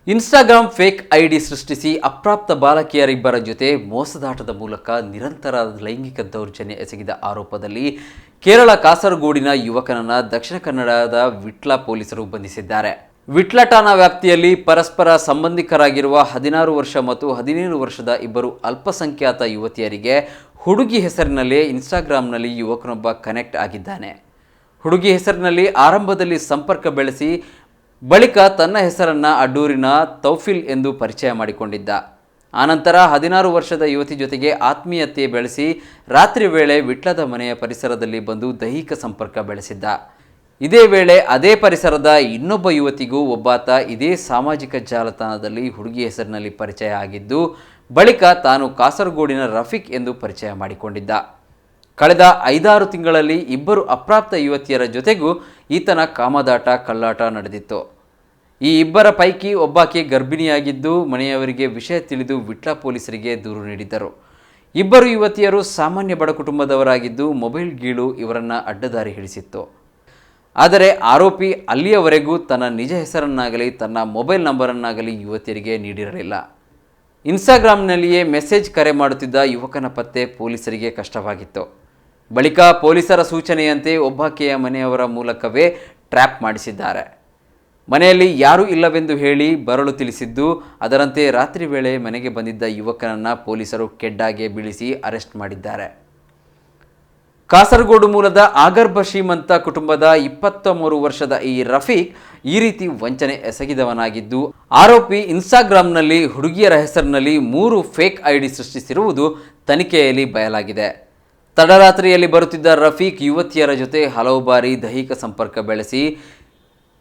Instagram fake ID ಸೃಷ್ಟಿಸಿ ಅಪ್ರಾಪ್ತ ಬಾಲಕಿಯರಿಬ್ಬರ ಜೊತೆ ಮೋಸದಾಟದ ಮೂಲಕ ನಿರಂತರ ಲೈಂಗಿಕ ದೌರ್ಜನ್ಯ ಎಸಗಿದ ಆರೋಪದಲ್ಲಿ ಕೇರಳ ಕಾಸರಗೋಡಿನ ಯುವಕನನ್ನ ದಕ್ಷಿಣ ಕನ್ನಡದ ವಿಟ್ಲ ಪೊಲೀಸರು ಬಂಧಿಸಿದ್ದಾರೆ. ವಿಟ್ಲ ಠಾಣಾ ವ್ಯಾಪ್ತಿಯಲ್ಲಿ ಪರಸ್ಪರ ಸಂಬಂಧಿಕರಾಗಿರುವ 16 ವರ್ಷ ಮತ್ತು 17 ವರ್ಷದ ಇಬ್ಬರು ಅಲ್ಪಸಂಖ್ಯಾತ ಯುವತಿಯರಿಗೆ ಹುಡುಗಿ ಹೆಸರಿನಲ್ಲೇ ಇನ್ಸ್ಟಾಗ್ರಾಂನಲ್ಲಿ ಯುವಕನೊಬ್ಬ ಕನೆಕ್ಟ್ ಆಗಿದ್ದಾನೆ. ಹುಡುಗಿ ಹೆಸರಿನಲ್ಲಿ ಆರಂಭದಲ್ಲಿ ಸಂಪರ್ಕ ಬೆಳೆಸಿ ಬಳಿಕ ತನ್ನ ಹೆಸರನ್ನು ಅಡ್ಡೂರಿನ ತೌಫಿಲ್ ಎಂದು ಪರಿಚಯ ಮಾಡಿಕೊಂಡಿದ್ದ. ಆನಂತರ 16 ವರ್ಷದ ಯುವತಿ ಜೊತೆಗೆ ಆತ್ಮೀಯತೆ ಬೆಳೆಸಿ ರಾತ್ರಿ ವೇಳೆ ವಿಟ್ಲದ ಮನೆಯ ಪರಿಸರದಲ್ಲಿ ಬಂದು ದೈಹಿಕ ಸಂಪರ್ಕ ಬೆಳೆಸಿದ್ದ. ಇದೇ ವೇಳೆ ಅದೇ ಪರಿಸರದ ಇನ್ನೊಬ್ಬ ಯುವತಿಗೂ ಒಬ್ಬಾತ ಇದೇ ಸಾಮಾಜಿಕ ಜಾಲತಾಣದಲ್ಲಿ ಹುಡುಗಿ ಹೆಸರಿನಲ್ಲಿ ಪರಿಚಯ ಆಗಿದ್ದು ಬಳಿಕ ತಾನು ಕಾಸರಗೋಡಿನ ರಫೀಕ್ ಎಂದು ಪರಿಚಯ ಮಾಡಿಕೊಂಡಿದ್ದ. ಕಳೆದ 5-6 ತಿಂಗಳಲ್ಲಿ ಇಬ್ಬರು ಅಪ್ರಾಪ್ತ ಯುವತಿಯರ ಜೊತೆಗೂ ಈತನ ಕಾಮದಾಟ ಕಳ್ಳಾಟ ನಡೆದಿತ್ತು. ಈ ಇಬ್ಬರ ಪೈಕಿ ಒಬ್ಬಾಕೆ ಗರ್ಭಿಣಿಯಾಗಿದ್ದು ಮನೆಯವರಿಗೆ ವಿಷಯ ತಿಳಿದು ವಿಟ್ಲ ಪೊಲೀಸರಿಗೆ ದೂರು ನೀಡಿದ್ದರು. ಇಬ್ಬರು ಯುವತಿಯರು ಸಾಮಾನ್ಯ ಬಡ ಕುಟುಂಬದವರಾಗಿದ್ದು ಮೊಬೈಲ್ ಗೀಳು ಇವರನ್ನು ಅಡ್ಡದಾರಿ ಹಿಡಿಸಿತ್ತು. ಆದರೆ ಆರೋಪಿ ಅಲ್ಲಿಯವರೆಗೂ ತನ್ನ ನಿಜ ಹೆಸರನ್ನಾಗಲಿ ತನ್ನ ಮೊಬೈಲ್ ನಂಬರನ್ನಾಗಲಿ ಯುವತಿಯರಿಗೆ ನೀಡಿರಲಿಲ್ಲ. ಇನ್ಸ್ಟಾಗ್ರಾಂನಲ್ಲಿಯೇ ಮೆಸೇಜ್ ಕರೆ ಮಾಡುತ್ತಿದ್ದ ಯುವಕನ ಪತ್ತೆ ಪೊಲೀಸರಿಗೆ ಕಷ್ಟವಾಗಿತ್ತು. ಬಳಿಕ ಪೊಲೀಸರ ಸೂಚನೆಯಂತೆ ಒಬ್ಬಾಕೆಯ ಮನೆಯವರ ಮೂಲಕವೇ ಟ್ರ್ಯಾಪ್ ಮಾಡಿಸಿದ್ದಾರೆ. ಮನೆಯಲ್ಲಿ ಯಾರೂ ಇಲ್ಲವೆಂದು ಹೇಳಿ ಬರಲು ತಿಳಿಸಿದ್ದು ಅದರಂತೆ ರಾತ್ರಿ ವೇಳೆ ಮನೆಗೆ ಬಂದಿದ್ದ ಯುವಕನನ್ನು ಪೊಲೀಸರು ಕೆಡ್ಡಾಗೆ ಬೀಳಿಸಿ ಅರೆಸ್ಟ್ ಮಾಡಿದ್ದಾರೆ. ಕಾಸರಗೋಡು ಮೂಲದ ಆಗರ್ಭ ಶ್ರೀಮಂತ ಕುಟುಂಬದ 23 ವರ್ಷದ ಈ ರಫೀಕ್ ಈ ರೀತಿ ವಂಚನೆ ಎಸಗಿದವನಾಗಿದ್ದು ಆರೋಪಿ ಇನ್ಸ್ಟಾಗ್ರಾಂನಲ್ಲಿ ಹುಡುಗಿಯರ ಹೆಸರಿನಲ್ಲಿ 3 ಫೇಕ್ ಐಡಿ ಸೃಷ್ಟಿಸಿರುವುದು ತನಿಖೆಯಲ್ಲಿ ಬಯಲಾಗಿದೆ. ತಡರಾತ್ರಿಯಲ್ಲಿ ಬರುತ್ತಿದ್ದ ರಫೀಕ್ ಯುವತಿಯರ ಜೊತೆ ಹಲವು ಬಾರಿ ದೈಹಿಕ ಸಂಪರ್ಕ ಬೆಳೆಸಿ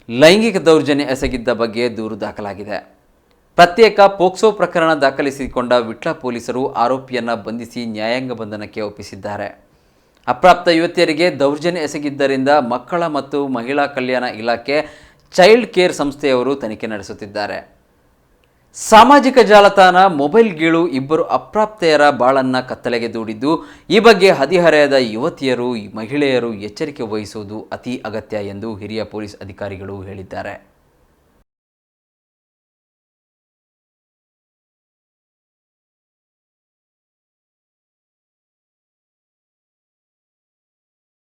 ಲೈಂಗಿಕ ದೌರ್ಜನ್ಯ ಎಸಗಿದ್ದ ಬಗ್ಗೆ ದೂರು ದಾಖಲಾಗಿದೆ. ಪ್ರತ್ಯೇಕ ಪೋಕ್ಸೋ ಪ್ರಕರಣ ದಾಖಲಿಸಿಕೊಂಡ ವಿಟ್ಲ ಪೊಲೀಸರು ಆರೋಪಿಯನ್ನು ಬಂಧಿಸಿ ನ್ಯಾಯಾಂಗ ಬಂಧನಕ್ಕೆ ಒಪ್ಪಿಸಿದ್ದಾರೆ. ಅಪ್ರಾಪ್ತ ಯುವತಿಯರಿಗೆ ದೌರ್ಜನ್ಯ ಎಸಗಿದ್ದರಿಂದ ಮಕ್ಕಳ ಮತ್ತು ಮಹಿಳಾ ಕಲ್ಯಾಣ ಇಲಾಖೆ ಚೈಲ್ಡ್ ಕೇರ್ ಸಂಸ್ಥೆಯವರು ತನಿಖೆ ನಡೆಸುತ್ತಿದ್ದಾರೆ. ಸಾಮಾಜಿಕ ಜಾಲತಾಣ ಮೊಬೈಲ್ ಗೀಳು ಇಬ್ಬರು ಅಪ್ರಾಪ್ತೆಯರ ಬಾಳನ್ನು ಕತ್ತಲೆಗೆ ದೂಡಿದ್ದು ಈ ಬಗ್ಗೆ ಹದಿಹರೆಯದ ಯುವತಿಯರು ಮಹಿಳೆಯರು ಎಚ್ಚರಿಕೆ ವಹಿಸುವುದು ಅತಿ ಅಗತ್ಯ ಎಂದು ಹಿರಿಯ ಪೊಲೀಸ್ ಅಧಿಕಾರಿಗಳು ಹೇಳಿದ್ದಾರೆ.